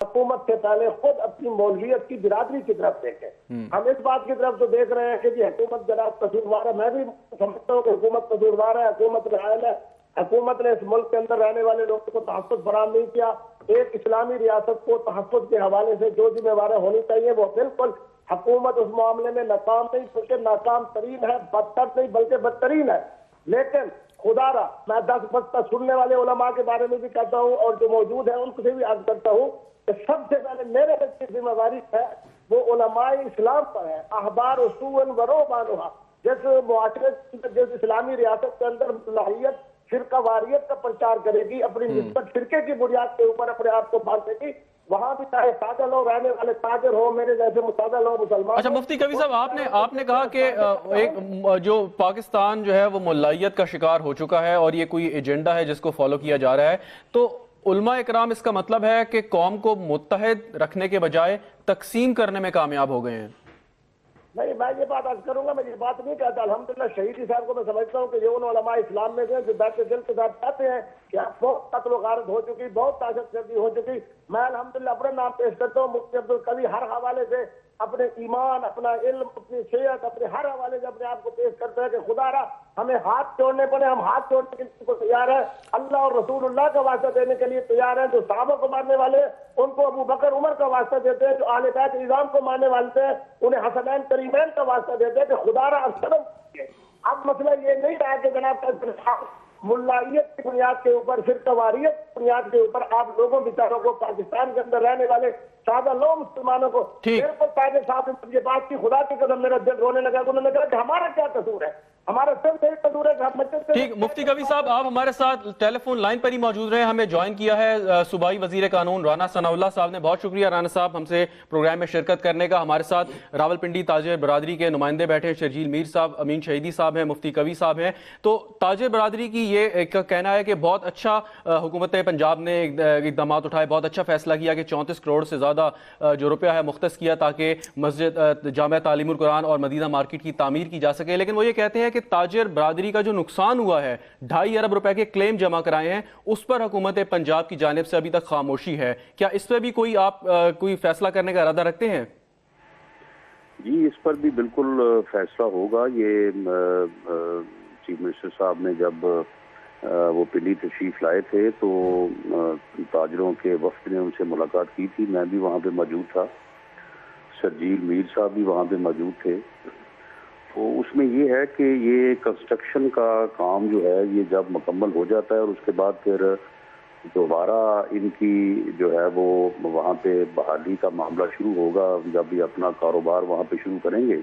حکومت سے پہلے خود اپنی مولویت کی برادری کی طرف دیکھیں. ہم اس بات کی طرف تو دیکھ رہے ہیں کہ جی حکومت جناب قصوروار ہے. میں بھی سمجھتا ہوں کہ حکومت قصوروار ہے, حکومت رائل ہے. حکومت نے اس ملک کے اندر رہنے والے لوگوں کو تحفظ فراہم نہیں کیا. ایک اسلامی ریاست کو تحفظ کے حوالے سے جو ذمہ داریاں ہونی چاہیے وہ بالکل حکومت اس معاملے میں ناکام نہیں, بلکہ ناکام ترین ہے, بدتر نہیں بلکہ بدترین ہے. لیکن خدا را میں 10 بج تک سننے والے علماء کے بارے میں بھی کہتا ہوں اور جو موجود ہیں ان سے بھی عرض کرتا ہوں کہ سب سے پہلے میرے کی ذمہ داری ہے وہ علماء اسلام پر ہے. احبار اصول و روحانیہ جس معاشرے جس اسلامی ریاست کے اندر صلاحیت فرقہ واریت کا پرچار کرے گی, اپنی نسبت فرقے کی بنیاد کے اوپر اپنے آپ کو باندھے گی, وہاں بھی چاہے تاجر لوگ رہنے والے تاجر ہو, میرے جیسے متاجر لوگ مسلمان. اچھا مفتی کبھی صاحب, آپ نے کہا کہ ایک جو پاکستان جو ہے وہ ملائیت کا شکار ہو چکا ہے اور یہ کوئی ایجنڈا ہے جس کو فالو کیا جا رہا ہے, تو علماء اکرام اس کا مطلب ہے کہ قوم کو متحد رکھنے کے بجائے تقسیم کرنے میں کامیاب ہو گئے ہیں؟ نہیں, میں یہ بات عرض کروں گا, میں یہ بات نہیں کہتا. الحمدللہ شہیدی صاحب کو میں سمجھتا ہوں کہ یہ ان علماء اسلام میں سے جو بیٹھ دل کے ساتھ کہتے ہیں کہ بہت قتل و غارت ہو چکی, بہت دہشت گردی ہو چکی. میں الحمدللہ اپنے نام پیش کرتا ہوں, مفتی عبدالقوی ہر حوالے سے اپنے ایمان, اپنا علم, اپنی صحت, اپنے ہر حوالے سے اپنے آپ کو پیش کرتے ہیں کہ خدا را ہمیں ہاتھ چھوڑنے پڑے, ہم ہاتھ چھوڑنے کے لیے تیار ہیں. اللہ اور رسول اللہ کا واسطہ دینے کے لیے تیار ہیں. جو صحابہ کو ماننے والے ان کو ابو بکر عمر کا واسطہ دیتے ہیں, جو اہل بیت نظام کو ماننے والے تھے انہیں حسنین کریمین کا واسطہ دیتے ہیں کہ خدا را اب مسئلہ یہ نہیں رہا کہ جناب ملائیت کی بنیاد کے اوپر, فرقہ واریت کی بنیاد کے اوپر آپ لوگوں بیچاروں کو, پاکستان کے اندر رہنے والے سادہ لوگ مسلمانوں کو, میرے پر تاجر صاحب نے یہ بات کی, خدا کی قسم میرا دل رونے لگا. انہوں نے کہا کہ ہمارا کیا قصور ہے, ہمارا صرف یہی قصور ہے کہ ہم مسجد سے. ٹھیک, مفتی قوی صاحب آپ ہمارے ساتھ ٹیلی فون لائن پر ہی موجود رہے. ہمیں جوائن کیا ہے صوبائی وزیر قانون رانا ثناء اللہ صاحب نے. بہت شکریہ رانا صاحب ہم سے پروگرام میں شرکت کرنے کا. ہمارے ساتھ راولپنڈی تاجر برادری کے نمائندے بیٹھے ہیں, شرجیل میر صاحب, امین شہیدی صاحب ہیں, مفتی قوی صاحب ہیں. تو تاجر برادری کی یہ ایک کہنا ہے کہ بہت اچھا حکومت پنجاب نے اقدامات اٹھائے, بہت اچھا فیصلہ کیا کہ 34 کروڑ سے زیادہ جو روپیہ ہے مختص کیا تاکہ مسجد جامعہ تعلیم القرآن اور مدینہ مارکیٹ کی تعمیر کی جا سکے. لیکن وہ یہ کہتے ہیں کہ تاجر برادری کا جو نقصان ہوا ہے, 2.5 ارب روپے کے کلیم جمع کرائے ہیں, اس پر حکومت پنجاب کی جانب سے ابھی تک خاموشی ہے. کیا اس پہ بھی آپ کوئی فیصلہ کرنے کا ارادہ رکھتے ہیں؟ جی, اس پر بھی بالکل فیصلہ ہوگا. یہ چیف منسٹر صاحب نے جب وہ پنڈی تشریف لائے تھے تو تاجروں کے وفد نے ان سے ملاقات کی تھی. میں بھی وہاں پہ موجود تھا, شرجیل میر صاحب بھی وہاں پہ موجود تھے. تو اس میں یہ ہے کہ یہ کنسٹرکشن کا کام جو ہے یہ جب مکمل ہو جاتا ہے اور اس کے بعد پھر دوبارہ ان کی جو ہے وہ وہاں پہ بحالی کا معاملہ شروع ہوگا, جب یہ اپنا کاروبار وہاں پہ شروع کریں گے.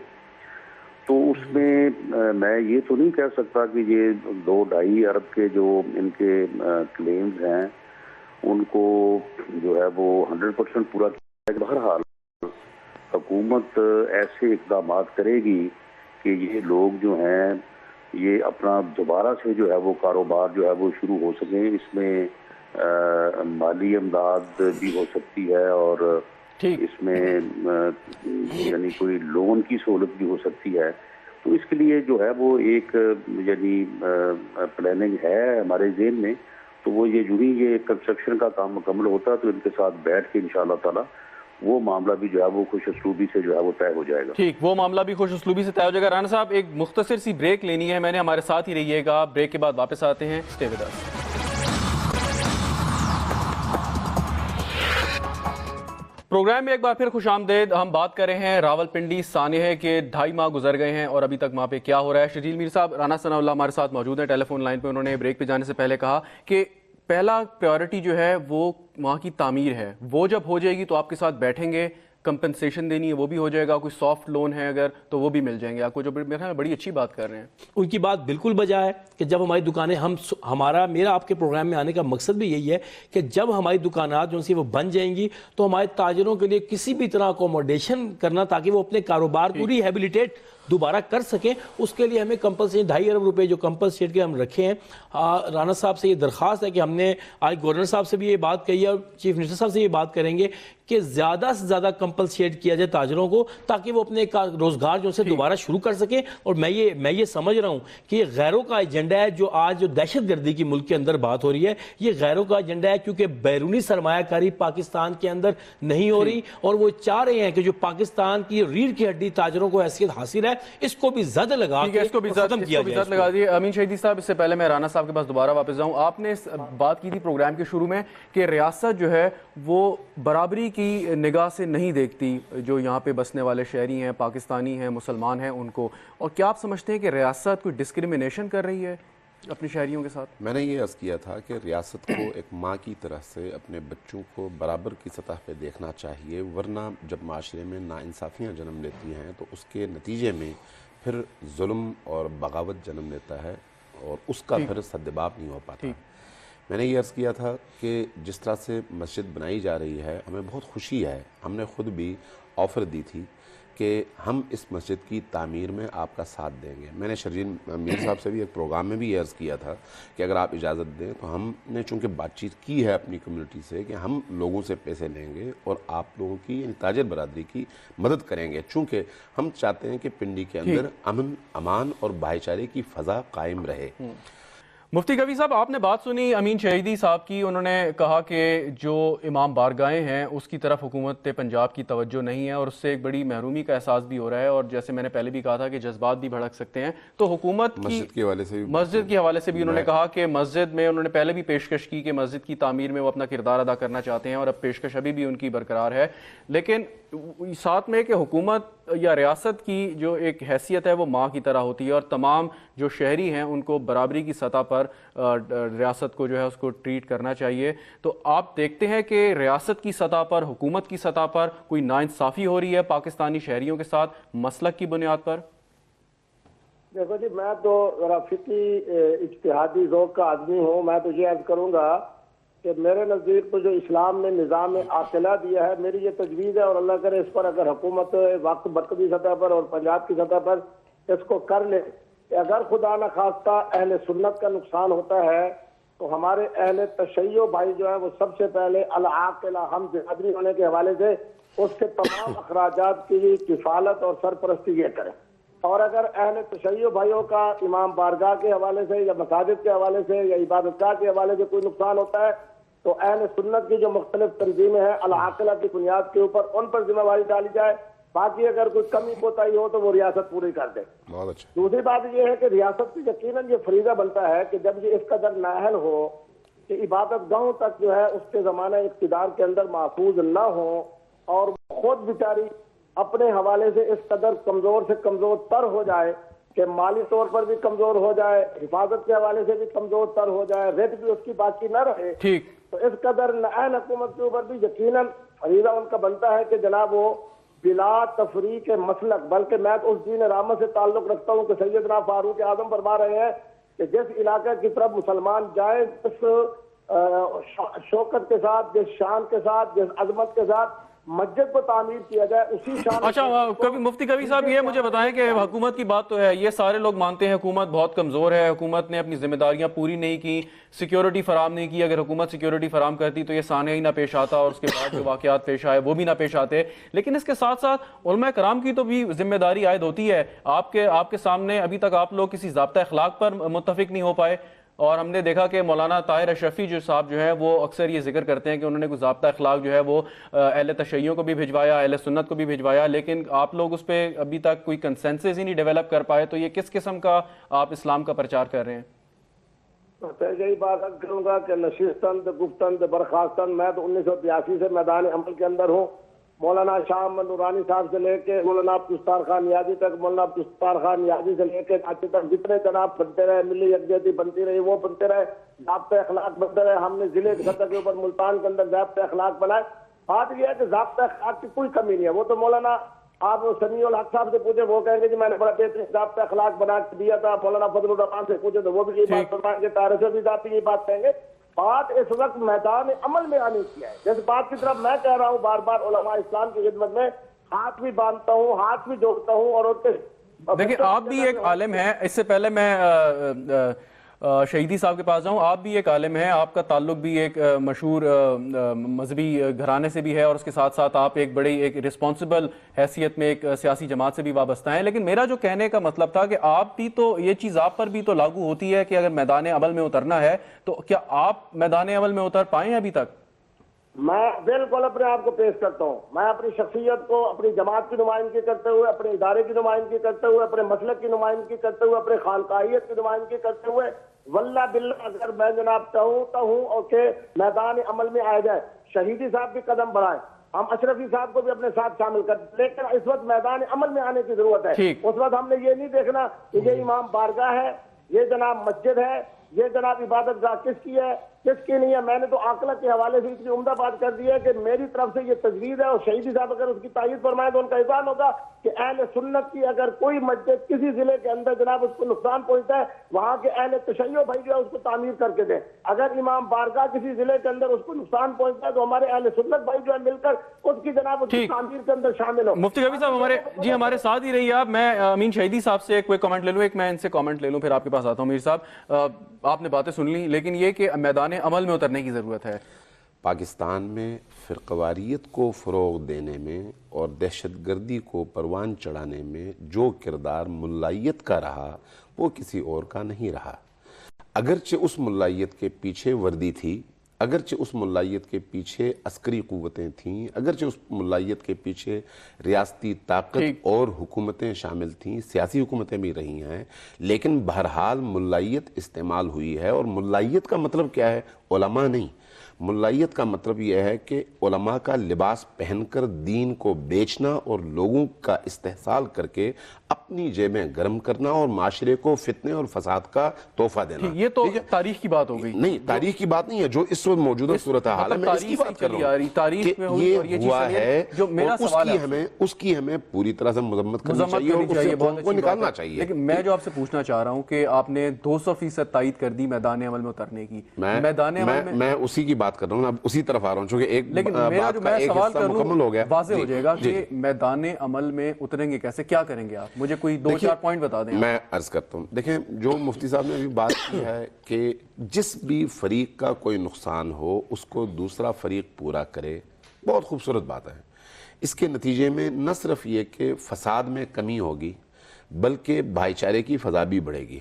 تو اس میں میں یہ تو نہیں کہہ سکتا کہ یہ 2-2.5 ارب کے جو ان کے کلیمز ہیں ان کو جو ہے وہ 100% پورا کیا جائے. بہرحال حکومت ایسے اقدامات کرے گی کہ یہ لوگ جو ہیں یہ اپنا دوبارہ سے جو ہے وہ کاروبار جو ہے وہ شروع ہو سکیں. اس میں مالی امداد بھی ہو سکتی ہے اور اس میں یعنی کوئی لون کی سہولت بھی ہو سکتی ہے. تو اس کے لیے جو ہے وہ ایک یعنی پلاننگ ہے ہمارے ذہن میں. تو وہ یہ کنسٹرکشن کا کام مکمل ہوتا ہے تو ان کے ساتھ بیٹھ کے انشاءاللہ تعالی وہ معاملہ بھی جو ہے وہ خوش اسلوبی سے جو ہے وہ طے ہو جائے گا. ٹھیک, وہ معاملہ بھی خوش اسلوبی سے طے ہو جائے گا. رانا صاحب ایک مختصر سی بریک لینی ہے, میں نے ہمارے ساتھ ہی رہیے گا, بریک کے بعد واپس آتے ہیں. Stay with us. پروگرام میں ایک بار پھر خوش آمدید. ہم بات کر رہے ہیں راولپنڈی سانحے کے 2.5 ماہ گزر گئے ہیں اور ابھی تک وہاں پہ کیا ہو رہا ہے. شرجیل میر صاحب, رانا ثناء اللہ ہمارے ساتھ موجود ہیں ٹیلی فون لائن پہ. انہوں نے بریک پہ جانے سے پہلے کہا کہ پہلا پریورٹی جو ہے وہ وہاں کی تعمیر ہے, وہ جب ہو جائے گی تو آپ کے ساتھ بیٹھیں گے, کمپنسیشن دینی ہے وہ بھی ہو جائے گا, کوئی سافٹ لون ہے اگر تو وہ بھی مل جائیں گے آپ کو, جو میرے خیال میں بڑی اچھی بات کر رہے ہیں. ان کی بات بالکل بجا ہے کہ جب ہماری دکانیں میرا آپ کے پروگرام میں آنے کا مقصد بھی یہی ہے کہ جب ہماری دکانات جو سی وہ بن جائیں گی تو ہمارے تاجروں کے لیے کسی بھی طرح اکوموڈیشن کرنا تاکہ وہ اپنے کاروبار کو ریہیبلیٹیٹ دوبارہ کر سکیں, اس کے لیے ہمیں کمپلسیشن 2.5 ارب روپے جو کمپلسیٹ کے ہم رکھے ہیں. رانا صاحب سے یہ درخواست ہے کہ ہم نے آج گورنر صاحب سے بھی یہ بات کہی ہے اور چیف منسٹر صاحب سے یہ بات کریں گے کہ زیادہ سے زیادہ کمپلسیٹ کیا جائے تاجروں کو تاکہ وہ اپنے روزگار جو سے دوبارہ شروع کر سکیں. اور میں یہ سمجھ رہا ہوں کہ یہ غیروں کا ایجنڈا ہے جو آج جو دہشت گردی کی ملک کے اندر بات ہو رہی ہے, یہ غیروں کا ایجنڈا ہے کیونکہ بیرونی سرمایہ کاری پاکستان کے اندر نہیں ہو رہی اور وہ چاہ رہے ہیں کہ جو پاکستان کی ریڑھ کی ہڈی تاجروں کو حیثیت حاصل ہے اس کو بھی زد لگا کے ختم کیا جائے. امین شہیدی صاحب, اس سے پہلے میں رانا صاحب کے پاس دوبارہ واپس جاؤں, آپ نے بات کی تھی پروگرام کے شروع میں کہ ریاست جو ہے وہ برابری کی نگاہ سے نہیں دیکھتی جو یہاں پہ بسنے والے شہری ہیں, پاکستانی ہیں, مسلمان ہیں ان کو, اور کیا آپ سمجھتے ہیں کہ ریاست کوئی ڈسکریمنیشن کر رہی ہے اپنی شہریوں کے ساتھ؟ میں نے یہ عرض کیا تھا کہ ریاست کو ایک ماں کی طرح سے اپنے بچوں کو برابر کی سطح پہ دیکھنا چاہیے, ورنہ جب معاشرے میں ناانصافیاں جنم لیتی ہیں تو اس کے نتیجے میں پھر ظلم اور بغاوت جنم لیتا ہے اور اس کا پھر سدباب نہیں ہو پاتا. میں نے یہ عرض کیا تھا کہ جس طرح سے مسجد بنائی جا رہی ہے ہمیں بہت خوشی ہے, ہم نے خود بھی آفر دی تھی کہ ہم اس مسجد کی تعمیر میں آپ کا ساتھ دیں گے. میں نے شرجیل میر صاحب سے بھی ایک پروگرام میں بھی یہ عرض کیا تھا کہ اگر آپ اجازت دیں تو ہم نے چونکہ بات چیت کی ہے اپنی کمیونٹی سے کہ ہم لوگوں سے پیسے لیں گے اور آپ لوگوں کی یعنی تاجر برادری کی مدد کریں گے, چونکہ ہم چاہتے ہیں کہ پنڈی کے اندر امن, امان اور بھائی چارے کی فضا قائم رہے. مفتی قوی صاحب, آپ نے بات سنی امین شہیدی صاحب کی, انہوں نے کہا کہ جو امام بارگاہیں ہیں اس کی طرف حکومت پنجاب کی توجہ نہیں ہے اور اس سے ایک بڑی محرومی کا احساس بھی ہو رہا ہے, اور جیسے میں نے پہلے بھی کہا تھا کہ جذبات بھی بھڑک سکتے ہیں. تو حکومت کی مسجد کے حوالے سے بھی انہوں نے کہا کہ مسجد میں انہوں نے پہلے بھی پیشکش کی کہ مسجد کی تعمیر میں وہ اپنا کردار ادا کرنا چاہتے ہیں اور اب پیشکش ابھی بھی ان کی برقرار ہے, لیکن ساتھ میں کہ حکومت یا ریاست کی جو ایک حیثیت ہے وہ ماں کی طرح ہوتی ہے اور تمام جو شہری ہیں ان کو برابری کی سطح پر ریاست کو جو ہے اس کو ٹریٹ کرنا چاہیے. تو آپ دیکھتے ہیں کہ ریاست کی سطح پر, حکومت کی سطح پر کوئی ناانصافی ہو رہی ہے پاکستانی شہریوں کے ساتھ مسلک کی بنیاد پر؟ دیکھو جی, میں تو ذرا فقہی اجتہادی ذوق کا آدمی ہوں. میں تو یہ عرض کروں گا کہ میرے نزدیک تو جو اسلام نے نظام عاقلہ دیا ہے, میری یہ تجویز ہے اور اللہ کرے اس پر اگر حکومت وقت مرکزی سطح پر اور پنجاب کی سطح پر اس کو کر لے کہ اگر خدا نخواستہ اہل سنت کا نقصان ہوتا ہے تو ہمارے اہل تشیع بھائی جو ہیں وہ سب سے پہلے العاقلہ ہم برادری ہونے کے حوالے سے اس کے تمام اخراجات کی کفالت اور سرپرستی یہ کریں. اور اگر اہل تشیع بھائیوں کا امام بارگاہ کے حوالے سے یا مساجد کے حوالے سے یا عبادت گاہ کے حوالے سے کوئی نقصان ہوتا ہے تو اہل سنت کی جو مختلف تنظیمیں ہیں العاقلہ کی بنیاد کے اوپر ان پر ذمہ داری ڈالی جائے. باقی اگر کوئی کمی کوتاہی ہو تو وہ ریاست پوری کر دے. دوسری بات یہ ہے کہ ریاست کی یقیناً یہ فریضہ بنتا ہے کہ جب یہ اس قدر نااہل ہو کہ عبادت گاہوں تک جو ہے اس کے زمانہ اقتدار کے اندر محفوظ نہ ہو اور خود بیچاری اپنے حوالے سے اس قدر کمزور سے کمزور تر ہو جائے کہ مالی طور پر بھی کمزور ہو جائے, حفاظت کے حوالے سے بھی کمزور تر ہو جائے, ریٹ بھی اس کی باقی نہ رہے, تو اس قدر نااہل حکومت کے اوپر بھی یقیناً فریضہ ان کا بنتا ہے کہ جناب وہ بلا تفریق مسلک, بلکہ میں تو اس دین رحمت سے تعلق رکھتا ہوں کہ سیدنا فاروق اعظم فرما رہے ہیں کہ جس علاقے کی طرف مسلمان جائیں جس شوکت کے ساتھ, جس شان کے ساتھ, جس عظمت کے ساتھ مسجد کو تعمیر کیا جائے اسی شان. اچھا مفتی قوی صاحب, یہ مجھے بتائیں کہ حکومت کی بات تو ہے, یہ سارے لوگ مانتے ہیں حکومت بہت کمزور ہے, حکومت نے اپنی ذمہ داریاں پوری نہیں کی, سیکیورٹی فراہم نہیں کی. اگر حکومت سیکیورٹی فراہم کرتی تو یہ سانحہ ہی نہ پیش آتا اور اس کے بعد جو واقعات پیش آئے وہ بھی نہ پیش آتے. لیکن اس کے ساتھ ساتھ علماء کرام کی تو بھی ذمہ داری عائد ہوتی ہے. آپ کے سامنے ابھی تک آپ لوگ کسی ضابطہ اخلاق پر متفق نہیں ہو پائے, اور ہم نے دیکھا کہ مولانا طاہر اشرفی جو صاحب جو ہے وہ اکثر یہ ذکر کرتے ہیں کہ انہوں نے کوئی ضابطہ اخلاق جو ہے وہ اہل تشیع کو بھی بھجوایا, اہل سنت کو بھی بھجوایا, لیکن آپ لوگ اس پہ ابھی تک کوئی کنسنسس ہی نہیں ڈیولپ کر پائے. تو یہ کس قسم کا آپ اسلام کا پرچار کر رہے ہیں؟ یہی بات کروں گا کہ نشستن گفتن برخاستن, میں تو 1982 سے میدان عمل کے اندر ہوں. مولانا شاہ محمد نورانی صاحب سے لے کے مولانا عبدالستار خان نیازی تک, مولانا عبدالستار خان نیازی سے لے کے آج تک جتنے جناب بنتے رہے, ملی یکجہتی بنتی رہی, وہ بنتے رہے, ضابطۂ اخلاق بنتے رہے. ہم نے ضلع سطح کے اوپر ملتان کے اندر ضابطۂ اخلاق بنائے. بات یہ ہے کہ ضابطۂ اخلاق کی کوئی کمی نہیں ہے. وہ تو مولانا آپ سمیع الحق صاحب سے پوچھے, وہ کہیں گے جی میں نے بڑا بہترین ضابطۂ اخلاق بنا کے دیا تھا. مولانا فضل الرحمان سے پوچھے تو وہ بھی یہ بات فرمائیں گے, طاہر سے بھی ذاتی یہ بات کہیں گے. بات اس وقت میدان عمل میں آنی کی ہے. جس بات کی طرف میں کہہ رہا ہوں بار بار علماء اسلام کی خدمت میں ہاتھ بھی باندھتا ہوں, ہاتھ بھی جوڑتا ہوں. اور دیکھیں آپ بھی ایک عالم ہیں, اس سے پہلے میں شہیدی صاحب کے پاس جاؤں. آپ بھی ایک عالم ہیں, آپ کا تعلق بھی ایک مشہور مذہبی گھرانے سے بھی ہے, اور اس کے ساتھ ساتھ آپ ایک بڑی ایک رسپانسبل حیثیت میں ایک سیاسی جماعت سے بھی وابستہ ہیں. لیکن میرا جو کہنے کا مطلب تھا کہ آپ بھی تو یہ چیز آپ پر بھی تو لاگو ہوتی ہے کہ اگر میدان عمل میں اترنا ہے تو کیا آپ میدان عمل میں اتر پائے ہیں ابھی تک؟ میں بالکل اپنے آپ کو پیش کرتا ہوں. میں اپنی شخصیت کو اپنی جماعت کی نمائندگی کرتے ہوئے, اپنے ادارے کی نمائندگی کرتے ہوئے, اپنے مسلک کی نمائندگی کرتے ہوئے, اپنے خانقاہیت کی نمائندگی کرتے ہوئے, واللہ باللہ اگر میں جناب چاہوں اور کہ میدان عمل میں آیا جائے, شہیدی صاحب بھی قدم بڑھائیں, ہم اشرفی صاحب کو بھی اپنے ساتھ شامل کر, لیکن اس وقت میدان عمل میں آنے کی ضرورت ہے. اس وقت ہم نے یہ نہیں دیکھنا کہ یہ امام بارگاہ ہے, یہ جناب مسجد ہے, یہ جناب عبادت گاہ کس کی ہے کس کی نہیں ہے. میں نے تو عاقلہ کے حوالے سے اتنی عمدہ بات کر دی ہے کہ میری طرف سے یہ تجویز ہے, اور شہیدی صاحب اگر اس کی تائید فرمائے تو ان کا اذعان ہوگا کہ اہل سنت کی اگر کوئی مسجد کسی ضلع کے اندر جناب اس کو نقصان پہنچتا ہے, وہاں کے اہل تشیع بھائی جو ہے اس کو تعمیر کر کے دیں. اگر امام بارگاہ کسی ضلع کے اندر اس کو نقصان پہنچتا ہے تو ہمارے اہل سنت بھائی جو ہے مل کر اس کی جناب اس کی تعمیر کے اندر شامل ہو. مفتی کبیر صاحب ہمارے ساتھ ہی رہیے آپ. میں امین شہیدی صاحب سے کوئی کامنٹ لے لوں, ایک میں ان سے کامنٹ لے لوں پھر آپ کے پاس آتا ہوں. میر صاحب آپ نے باتیں سن لی, لیکن یہ کہ میدان عمل میں اترنے کی ضرورت ہے. پاکستان میں فرقواریت کو فروغ دینے میں اور دہشت گردی کو پروان چڑھانے میں جو کردار ملائیت کا رہا وہ کسی اور کا نہیں رہا. اگرچہ اس ملائیت کے پیچھے وردی تھی, اگرچہ اس ملائیت کے پیچھے عسکری قوتیں تھیں, اگرچہ اس ملائیت کے پیچھے ریاستی طاقت اور حکومتیں شامل تھیں, سیاسی حکومتیں بھی رہی ہیں, لیکن بہرحال ملائیت استعمال ہوئی ہے. اور ملائیت کا مطلب کیا ہے؟ علماء نہیں. ملائیت کا مطلب یہ ہے کہ علماء کا لباس پہن کر دین کو بیچنا اور لوگوں کا استحصال کر کے اپنی جیبیں گرم کرنا اور معاشرے کو فتنے اور فساد کا تحفہ دینا. یہ تو تاریخ کی بات ہو گئی. نہیں, تاریخ کی بات نہیں ہے, جو اس وقت موجودہ صورتحال ہے میں اس کی بات کر رہا ہوں کہ یہ ہوا ہے, اور اس کی ہمیں پوری طرح سے مذمت کرنی چاہیے اور اس سے قوم کو نکالنا چاہیے. لیکن میں جو آپ سے پوچھنا چاہ رہا ہوں کہ آپ نے 200% تائید کر دی میدان عمل میں اترنے کی. میں اسی کی بات کر رہا ہوں, اب اسی طرف آ رہا ہوں, چونکہ ایک بات کا ایک حصہ مکمل ہو گیا, واضح ہو جائے گا کہ میدان عمل میں اتریں گے کیسے, کیا کریں گے آپ؟ مجھے کوئی 2-4 پوائنٹ بتا دیں. میں عرض کرتا ہوں, دیکھیں جو مفتی صاحب نے ابھی بات کی ہے کہ جس بھی فریق کا کوئی نقصان ہو اس کو دوسرا فریق پورا کرے, بہت خوبصورت بات ہے. اس کے نتیجے میں نہ صرف یہ کہ فساد میں کمی ہوگی بلکہ بھائی چارے کی فضا بھی بڑھے گی.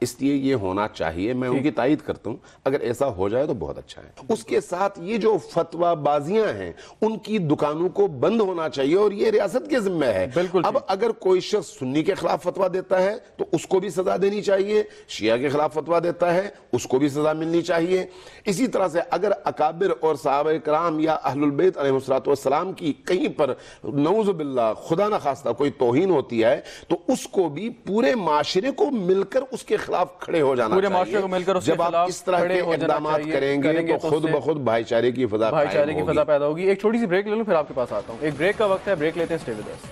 اس لیے یہ ہونا چاہیے, میں ان کی تائید کرتا ہوں, اگر ایسا ہو جائے تو بہت اچھا ہے. اس کے ساتھ یہ جو فتویٰ بازیاں ہیں ان کی دکانوں کو بند ہونا چاہیے, اور یہ ریاست کے ذمہ ہے. اب اگر کوئی شخص سنی کے خلاف فتویٰ دیتا ہے تو اس کو بھی سزا دینی چاہیے, شیعہ کے خلاف فتویٰ دیتا ہے اس کو بھی سزا ملنی چاہیے. اسی طرح سے اگر اکابر اور صحابہ کرام یا اہل البیت علیہ السلام کی کہیں پر نعوذ باللہ خدا نخواستہ کوئی توہین ہوتی ہے تو اس کو بھی پورے معاشرے کو مل کر اس کے خلاف کھڑے ہو جانا چاہیے. جب آپ اس طرح کے اقدامات کریں گے تو خود بخود بھائی چارے کی فضا پیدا ہوگی. ایک چھوٹی سی بریک لے لوں پھر آپ کے پاس آتا ہوں. ایک بریک کا وقت ہے, بریک لیتے ہیں, stay with us.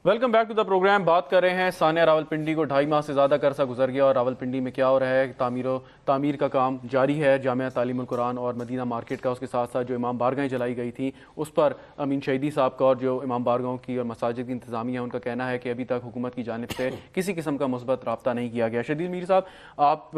Welcome back to the programme. بات کر رہے ہیں ثانیہ راولپنڈی کو 2.5 ماہ سے زیادہ کا عرصہ گزر گیا اور راولپنڈی میں کیا ہو رہا ہے. تعمیر کا کام جاری ہے جامعہ تعلیم القرآن اور مدینہ مارکیٹ کا. اس کے ساتھ ساتھ جو امام بارگاہیں جلائی گئی تھیں اس پر امین شہیدی صاحب کا اور جو امام بارگاہوں کی اور مساجد کی انتظامیہ ہے ان کا کہنا ہے کہ ابھی تک حکومت کی جانب سے کسی قسم کا مثبت رابطہ نہیں کیا گیا. شدید میر صاحب, آپ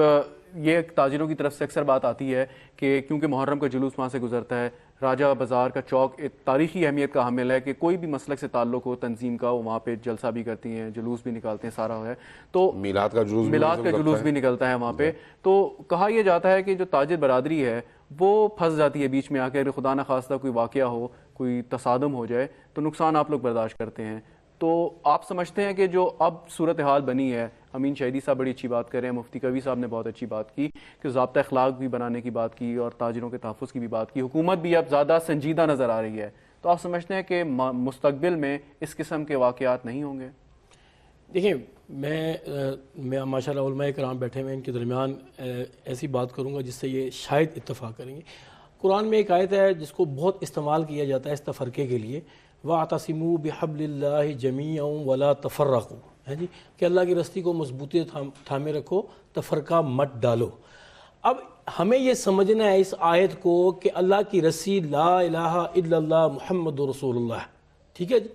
یہ تاجروں کی طرف سے اکثر بات آتی ہے کہ کیونکہ محرم کا جلوس وہاں سے گزرتا ہے, راجہ بازار کا چوک ایک تاریخی اہمیت کا حامل ہے کہ کوئی بھی مسلک سے تعلق ہو تنظیم کا وہ وہاں پہ جلسہ بھی کرتی ہیں, جلوس بھی نکالتے ہیں, سارا ہے تو میلاد کا جلوس بھی نکلتا ہے وہاں پہ. تو کہا یہ جاتا ہے کہ جو تاجر برادری ہے وہ پھنس جاتی ہے بیچ میں آ کے, خدا نخواستہ کوئی واقعہ ہو, کوئی تصادم ہو جائے تو نقصان آپ لوگ برداشت کرتے ہیں. تو آپ سمجھتے ہیں کہ جو اب صورتحال بنی ہے, امین شہیدی صاحب بڑی اچھی بات کر رہے ہیں, مفتی کبیر صاحب نے بہت اچھی بات کی کہ ضابطہ اخلاق بھی بنانے کی بات کی اور تاجروں کے تحفظ کی بھی بات کی, حکومت بھی اب زیادہ سنجیدہ نظر آ رہی ہے, تو آپ سمجھتے ہیں کہ مستقبل میں اس قسم کے واقعات نہیں ہوں گے؟ دیکھیں, میں ماشاء اللہ علماء کرام بیٹھے ہوئے, ان کے درمیان ایسی بات کروں گا جس سے یہ شاید اتفاق کریں گے. قرآن میں ایک آیت ہے جس کو بہت استعمال کیا جاتا ہے اس تفرقے کے لیے, وَاعْتَصِمُوا بِحَبْلِ اللَّهِ جَمِيعًا وَلَا تَفَرَّقُوا, ہے جی, کہ اللہ کی رسی کو مضبوطی تھامے رکھو, تفرقہ مت ڈالو. اب ہمیں یہ سمجھنا ہے اس آیت کو کہ اللہ کی رسی لا الہ الا اللہ محمد رسول اللہ, ٹھیک ہے جی.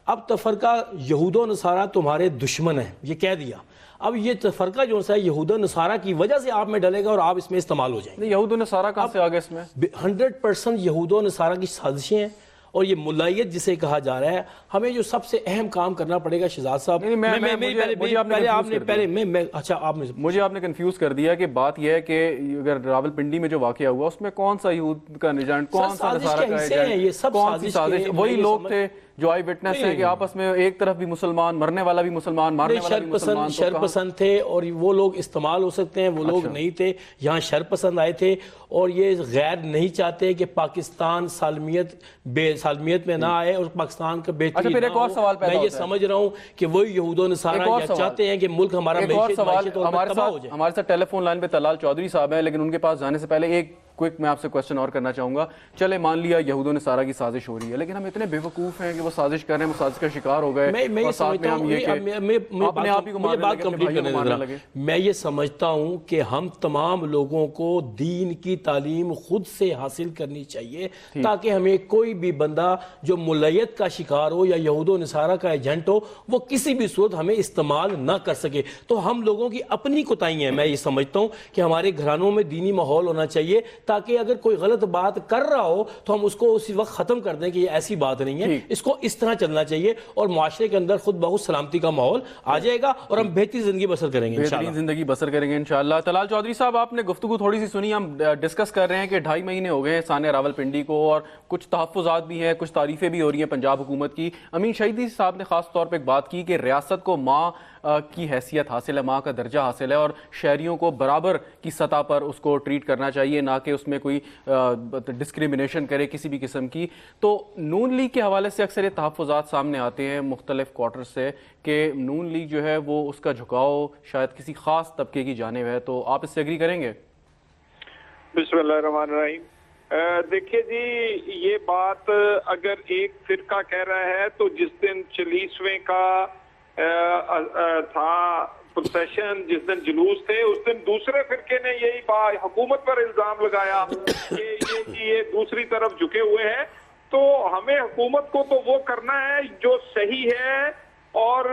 اب تفرقہ یہود و نصارہ تمہارے دشمن ہیں یہ کہہ دیا. اب یہ تفرقہ جو ہے یہود و نصارہ کی وجہ سے آپ میں ڈلے گا اور آپ اس میں استعمال ہو جائیں گے. یہود و نصارہ کہاں سے آ گئے اس میں؟ 100% یہود و نصارہ کی سازشیں ہیں اور یہ ملائیت جسے کہا جا رہا ہے. ہمیں جو سب سے اہم کام کرنا پڑے گا شہزاد صاحب, مجھے آپ نے کنفیوز کر دیا کہ بات یہ ہے کہ اگر راول پنڈی میں جو واقعہ ہوا اس میں کون سا یہود کا ایجنٹ, کون سا نصارہ کا ایجنٹ, کون سی سازش, وہی لوگ تھے جو آئی وٹنس ہے کہ آپس میں ایک طرف بھی مسلمان, مرنے والا بھی مسلمان, مارنے والا بھی مسلمان, شر پسند تھے اور وہ لوگ استعمال ہو سکتے ہیں, وہ لوگ نہیں تھے. یہاں شر پسند آئے تھے اور یہ غیر نہیں چاہتے کہ پاکستان سالمیت میں نہ آئے اور پاکستان کا بہتری نہ ہو. میں یہ سمجھ رہا ہوں کہ وہی یہود و نصارہ چاہتے ہیں کہ ملک ہمارا ہمارے ساتھ ٹیلی فون لائن پہ طلال چودھری صاحب ہیں, لیکن ان کے پاس جانے سے پہلے ایک کوئک میں آپ سے کوسچن اور کرنا چاہوں گا. چلے مان لیا یہود و نصارہ کی سازش ہو رہی ہے, لیکن ہم اتنے بے وقوف ہیں کہ وہ سازش کر رہے ہیں, وہ سازش کا شکار ہو گئے, اور ساتھ میں ہم یہ کہ اپنے آپ ہی کو مارنے لگے. میں یہ سمجھتا ہوں کہ ہم تمام لوگوں کو دین کی تعلیم خود سے حاصل کرنی چاہیے تاکہ ہمیں کوئی بھی بندہ جو ملائیت کا شکار ہو یا یہود و نصارہ کا ایجنٹ ہو وہ کسی بھی صورت ہمیں استعمال نہ کر سکے. تو ہم لوگوں کی اپنی کوتاہی ہیں. میں یہ سمجھتا ہوں کہ ہمارے گھرانوں میں دینی ماحول ہونا چاہیے تاکہ اگر کوئی غلط بات کر رہا ہو تو ہم اس کو اسی وقت ختم کر دیں کہ یہ ایسی بات نہیں ہے, اس کو اس طرح چلنا چاہیے اور معاشرے کے اندر خود بہت سلامتی کا ماحول آ جائے گا اور ہم بہترین زندگی بسر کریں گے, بہترین زندگی بسر کریں گے انشاءاللہ. طلال چودھری صاحب, آپ نے گفتگو تھوڑی سی سنی, ہم ڈسکس کر رہے ہیں کہ 2.5 مہینے ہو گئے ہیں ثانیہ راول پنڈی کو اور کچھ تحفظات بھی ہیں, کچھ تعریفیں بھی ہو رہی ہیں پنجاب حکومت کی. امین شہیدی صاحب نے خاص طور پہ ایک بات کی کہ ریاست کو ماں کی حیثیت حاصل ہے, ماں کا درجہ حاصل ہے اور شہریوں کو برابر کی سطح پر اس کو ٹریٹ کرنا چاہیے, نہ کہ اس میں کوئی ڈسکریمنیشن کرے کسی بھی قسم کی. تو نون لیگ کے حوالے سے اکثر یہ تحفظات سامنے آتے ہیں مختلف کوارٹر سے کہ نون لیگ جو ہے وہ اس کا جھکاؤ شاید کسی خاص طبقے کی جانب ہے, تو آپ اس سے ایگری کریں گے؟ بسم اللہ الرحمن الرحیم. دیکھیے جی, یہ بات اگر ایک فرقہ کہہ رہا ہے تو جس دن 40ویں کا تھا پروسیشن, جس دن جلوس تھے, اس دن دوسرے فرقے نے یہی بات حکومت پر الزام لگایا کہ یہ دوسری طرف جھکے ہوئے ہیں. تو ہمیں حکومت کو تو وہ کرنا ہے جو صحیح ہے اور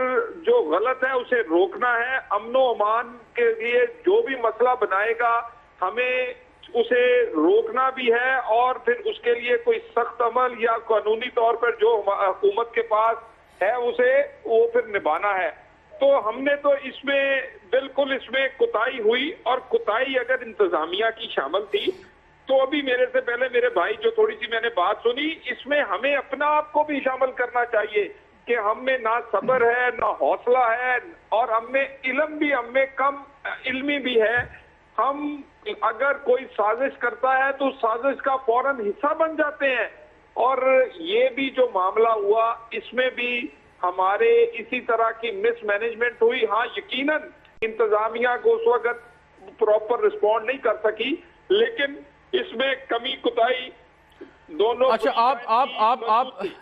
جو غلط ہے اسے روکنا ہے. امن و امان کے لیے جو بھی مسئلہ بنائے گا ہمیں اسے روکنا بھی ہے اور پھر اس کے لیے کوئی سخت عمل یا قانونی طور پر جو حکومت کے پاس ہے اسے وہ پھر نبھانا ہے. تو ہم نے تو اس میں بالکل اس میں کوتاہی ہوئی, اور کوتاہی اگر انتظامیہ کی شامل تھی تو ابھی میرے سے پہلے میرے بھائی جو تھوڑی سی میں نے بات سنی, اس میں ہمیں اپنا آپ کو بھی شامل کرنا چاہیے کہ ہم میں نہ صبر ہے نہ حوصلہ ہے اور ہم میں علم بھی, ہم میں کم علمی بھی ہے. ہم اگر کوئی سازش کرتا ہے تو سازش کا فوراً حصہ بن جاتے ہیں. اور یہ بھی جو معاملہ ہوا اس میں بھی ہمارے اسی طرح کی مس مینجمنٹ ہوئی. ہاں یقیناً انتظامیہ کو اس وقت پراپر رسپونڈ نہیں کر سکی, لیکن اس میں کمی کوتاہی دونوں. اچھا,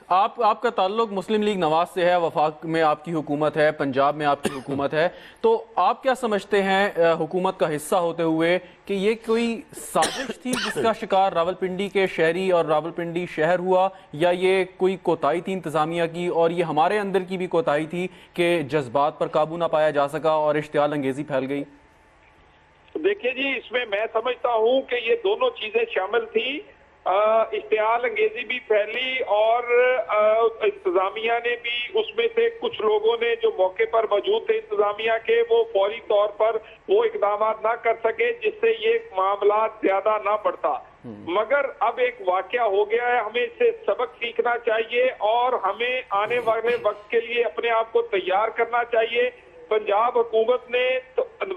آپ کا تعلق مسلم لیگ نواز سے ہے, وفاق میں آپ کی حکومت ہے, پنجاب میں آپ کی حکومت ہے, تو آپ کیا سمجھتے ہیں حکومت کا حصہ ہوتے ہوئے کہ یہ کوئی سازش تھی جس کا شکار راولپنڈی کے شہری اور راولپنڈی شہر ہوا, یا یہ کوئی کوتاہی تھی انتظامیہ کی اور یہ ہمارے اندر کی بھی کوتاہی تھی کہ جذبات پر قابو نہ پایا جا سکا اور اشتعال انگیزی پھیل گئی؟ دیکھیے جی, اس میں سمجھتا ہوں کہ یہ دونوں چیزیں شامل تھی. اشتعال انگیزی بھی پھیلی اور انتظامیہ نے بھی, اس میں سے کچھ لوگوں نے جو موقع پر موجود تھے انتظامیہ کے, وہ فوری طور پر وہ اقدامات نہ کر سکے جس سے یہ معاملات زیادہ نہ بڑھتا. مگر اب ایک واقعہ ہو گیا ہے, ہمیں اس سے سبق سیکھنا چاہیے اور ہمیں آنے والے وقت کے لیے اپنے آپ کو تیار کرنا چاہیے. پنجاب حکومت نے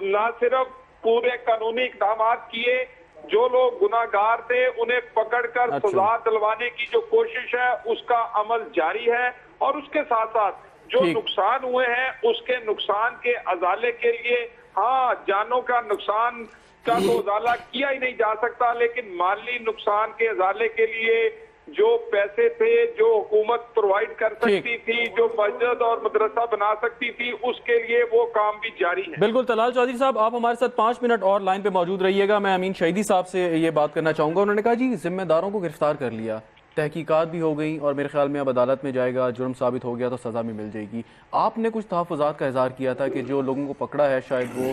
نہ صرف پورے قانونی اقدامات کیے, جو لوگ گناہگار تھے انہیں پکڑ کر سزا دلوانے کی جو کوشش ہے اس کا عمل جاری ہے, اور اس کے ساتھ ساتھ جو نقصان ہوئے ہیں اس کے نقصان کے ازالے کے لیے, ہاں جانوں کا نقصان کا تو ازالہ کیا ہی نہیں جا سکتا, لیکن مالی نقصان کے ازالے کے لیے جو پیسے تھے جو حکومت پرووائڈ کر سکتی تھی, جو مسجد اور مدرسہ بنا سکتی تھی, اس کے لیے وہ کام بھی جاری ہے. بالکل. طلال چودھری صاحب, آپ ہمارے ساتھ 5 منٹ اور لائن پہ موجود رہیے گا. میں امین شہیدی صاحب سے یہ بات کرنا چاہوں گا. انہوں نے کہا جی ذمہ داروں کو گرفتار کر لیا, تحقیقات بھی ہو گئیں اور میرے خیال میں اب عدالت میں جائے گا, جرم ثابت ہو گیا تو سزا بھی مل جائے گی. آپ نے کچھ تحفظات کا اظہار کیا تھا کہ جو لوگوں کو پکڑا ہے شاید وہ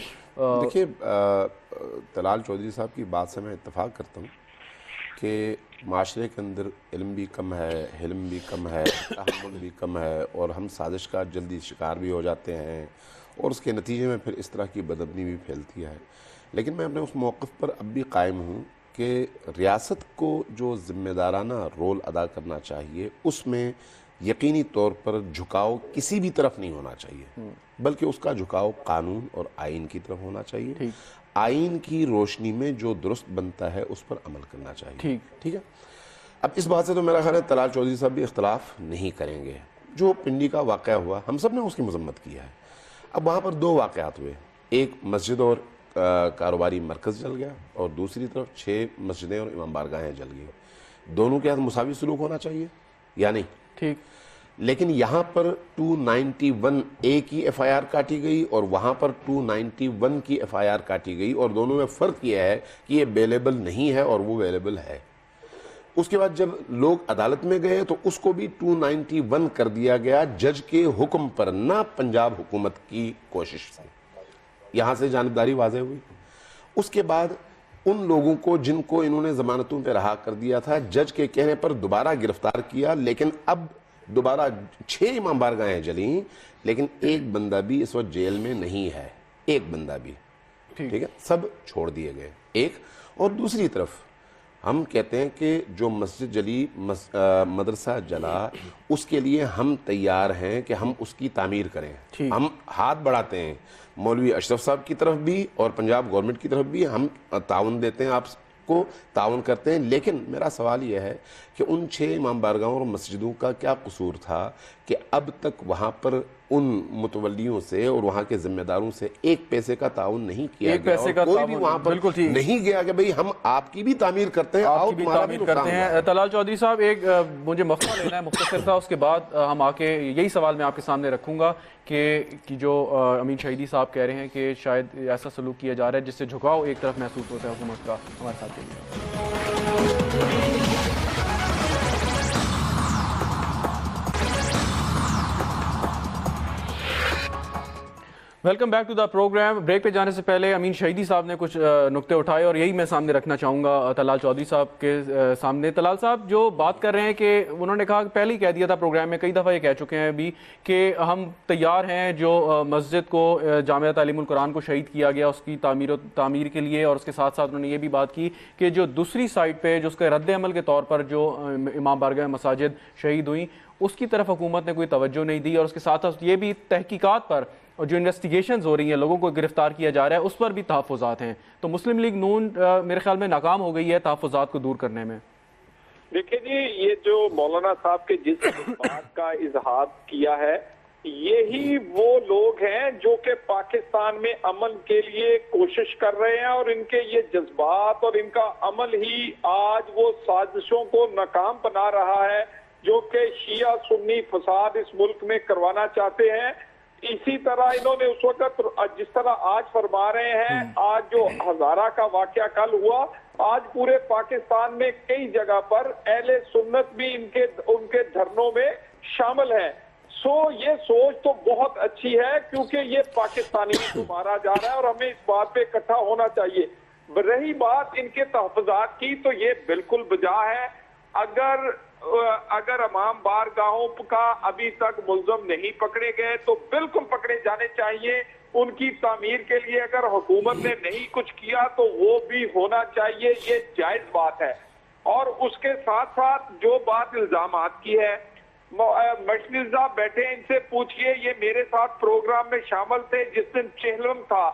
دیکھیے طلال چودھری صاحب کی بات سے میں اتفاق کرتا ہوں کہ معاشرے کے اندر علم بھی کم ہے, حلم بھی کم ہے, تحمل بھی کم ہے, اور ہم سازش کا جلدی شکار بھی ہو جاتے ہیں, اور اس کے نتیجے میں پھر اس طرح کی بدعنوانی بھی پھیلتی ہے. لیکن میں اپنے اس موقف پر اب بھی قائم ہوں کہ ریاست کو جو ذمہ دارانہ رول ادا کرنا چاہیے اس میں یقینی طور پر جھکاؤ کسی بھی طرف نہیں ہونا چاہیے, بلکہ اس کا جھکاؤ قانون اور آئین کی طرف ہونا چاہیے. آئین کی روشنی میں جو درست بنتا ہے اس پر عمل کرنا چاہیے. ٹھیک ہے. اب اس بات سے تو میرا خیال ہے طلال چودھری صاحب بھی اختلاف نہیں کریں گے. جو پنڈی کا واقعہ ہوا ہم سب نے اس کی مذمت کیا ہے. اب وہاں پر دو واقعات ہوئے, ایک مسجد اور کاروباری مرکز جل گیا, اور دوسری طرف 6 مسجدیں اور امام بارگاہیں جل گئی. دونوں کے ساتھ مساوی سلوک ہونا چاہیے یا نہیں؟ ٹھیک. لیکن یہاں پر 291A کی ایف آئی آر کاٹی گئی اور وہاں پر 291 کی ایف آئی آر کاٹی گئی, اور دونوں میں فرق یہ ہے کہ یہ بیلیبل نہیں ہے اور وہ بیلیبل ہے. اس کے بعد جب لوگ عدالت میں گئے تو اس کو بھی 291 کر دیا گیا جج کے حکم پر, نہ پنجاب حکومت کی کوشش سے. یہاں سے جانبداری واضح ہوئی. اس کے بعد ان لوگوں کو جن کو انہوں نے ضمانتوں پہ رہا کر دیا تھا جج کے کہنے پر دوبارہ گرفتار کیا, لیکن اب دوبارہ 6 امام بارگاہیں جلیں, لیکن ایک بندہ بھی اس وقت جیل میں نہیں ہے, ایک بندہ بھی. ٹھیک ہے, سب چھوڑ دیے گئے. ایک اور دوسری طرف ہم کہتے ہیں کہ جو مسجد جلی, مدرسہ جلا, اس کے لیے ہم تیار ہیں کہ ہم اس کی تعمیر کریں. ہم ہاتھ بڑھاتے ہیں مولوی اشرف صاحب کی طرف بھی اور پنجاب گورنمنٹ کی طرف بھی, ہم تعاون دیتے ہیں, آپ کو تعاون کرتے ہیں. لیکن میرا سوال یہ ہے کہ ان 6 امام بارگاہوں اور مسجدوں کا کیا قصور تھا کہ اب تک وہاں پر ان متولیوں سے اور وہاں کے ذمہ داروں سے 1 پیسے کا تعاون نہیں کیا گیا, اور کوئی بھی وہاں پر نہیں گیا کہ بھئی ہم آپ کی بھی تعمیر کرتے ہیں, آپ کی بھی تعمیر کرتے ہیں. طلال چودھری صاحب, ایک مجھے مفہوم لینا ہے مختصر تھا, اس کے بعد ہم آ کے یہی سوال میں آپ کے سامنے رکھوں گا کہ جو امین شہیدی صاحب کہہ رہے ہیں کہ شاید ایسا سلوک کیا جا رہا ہے جس سے جھکاؤ ایک طرف محسوس ہوتا ہے حکومت کا. ہمارے ساتھ welcome back to the programme. Break پہ جانے سے پہلے امین شہیدی صاحب نے کچھ نقطے اٹھائے اور یہی میں سامنے رکھنا چاہوں گا طلال چودھری صاحب کے سامنے. طلال صاحب جو بات کر رہے ہیں کہ انہوں نے کہا کہ پہلے ہی کہہ دیا تھا پروگرام میں, کئی دفعہ یہ کہہ چکے ہیں ابھی کہ ہم تیار ہیں جو مسجد کو, جامعہ تعلیم القرآن کو شہید کیا گیا اس کی تعمیر کے لیے, اور اس کے ساتھ ساتھ انہوں نے یہ بھی بات کی کہ جو دوسری سائٹ پہ جو اس کے رد عمل کے طور پر جو امام بارگاہ مساجد شہید ہوئیں اس کی طرف حکومت نے کوئی توجہ نہیں دی, اور اس کے ساتھ ساتھ یہ بھی تحقیقات پر اور جو انویسٹیگیشنز ہو رہی ہیں, لوگوں کو گرفتار کیا جا رہا ہے, اس پر بھی تحفظات ہیں. تو مسلم لیگ نون میرے خیال میں ناکام ہو گئی ہے تحفظات کو دور کرنے میں. دیکھیں جی, یہ جو مولانا صاحب کے جس بات کا اظہار کیا ہے, یہی وہ لوگ ہیں جو کہ پاکستان میں امن کے لیے کوشش کر رہے ہیں, اور ان کے یہ جذبات اور ان کا عمل ہی آج وہ سازشوں کو ناکام بنا رہا ہے جو کہ شیعہ سنی فساد اس ملک میں کروانا چاہتے ہیں. اسی طرح انہوں نے اس وقت جس طرح آج فرما رہے ہیں, آج جو ہزارہ کا واقعہ کل ہوا, آج پورے پاکستان میں کئی جگہ پر اہل سنت بھی ان کے دھرنوں میں شامل ہیں. یہ سوچ تو بہت اچھی ہے کیونکہ یہ پاکستانی کو مارا جا رہا ہے اور ہمیں اس بات پہ اکٹھا ہونا چاہیے. رہی بات ان کے تحفظات کی تو یہ بالکل بجا ہے. اگر امام بارگاہوں کا ابھی تک ملزم نہیں پکڑے گئے تو بالکل پکڑے جانے چاہیے. ان کی تعمیر کے لیے اگر حکومت نے نہیں کچھ کیا تو وہ بھی ہونا چاہیے, یہ جائز بات ہے. اور اس کے ساتھ ساتھ جو بات الزامات کی ہے, مشرف صاحب بیٹھے, ان سے پوچھئے, یہ میرے ساتھ پروگرام میں شامل تھے جس دن چہلم تھا,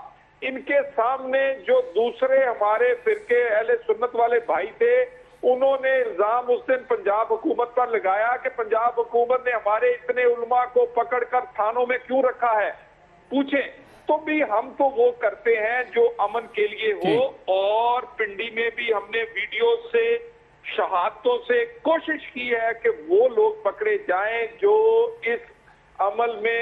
ان کے سامنے جو دوسرے ہمارے فرقے اہل سنت والے بھائی تھے, انہوں نے الزام اس دن پنجاب حکومت پر لگایا کہ پنجاب حکومت نے ہمارے اتنے علماء کو پکڑ کر تھانوں میں کیوں رکھا ہے. پوچھیں تو بھی ہم تو وہ کرتے ہیں جو امن کے لیے ہو, اور پنڈی میں بھی ہم نے ویڈیو سے شہادتوں سے کوشش کی ہے کہ وہ لوگ پکڑے جائیں جو اس عمل میں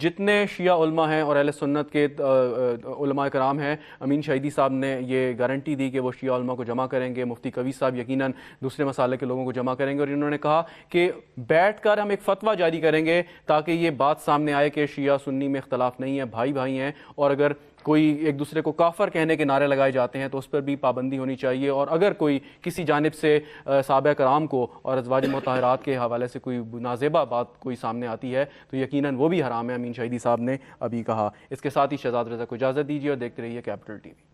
جتنے شیعہ علماء ہیں اور اہل سنت کے علماء کرام ہیں، امین شہیدی صاحب نے یہ گارنٹی دی کہ وہ شیعہ علماء کو جمع کریں گے، مفتی قوی صاحب یقیناً دوسرے مسالے کے لوگوں کو جمع کریں گے، اور انہوں نے کہا کہ بیٹھ کر ہم ایک فتویٰ جاری کریں گے تاکہ یہ بات سامنے آئے کہ شیعہ سنی میں اختلاف نہیں ہے، بھائی بھائی ہیں، اور اگر کوئی ایک دوسرے کو کافر کہنے کے نعرے لگائے جاتے ہیں تو اس پر بھی پابندی ہونی چاہیے، اور اگر کوئی کسی جانب سے صحابہ کرام کو اور ازواج مطہرات کے حوالے سے کوئی نازیبہ بات کوئی سامنے آتی ہے تو یقیناً وہ بھی حرام ہے، امین شہیدی صاحب نے ابھی کہا۔ اس کے ساتھ ہی شہزاد رضا کو اجازت دیجیے اور دیکھتے رہیے کیپٹل ٹی وی۔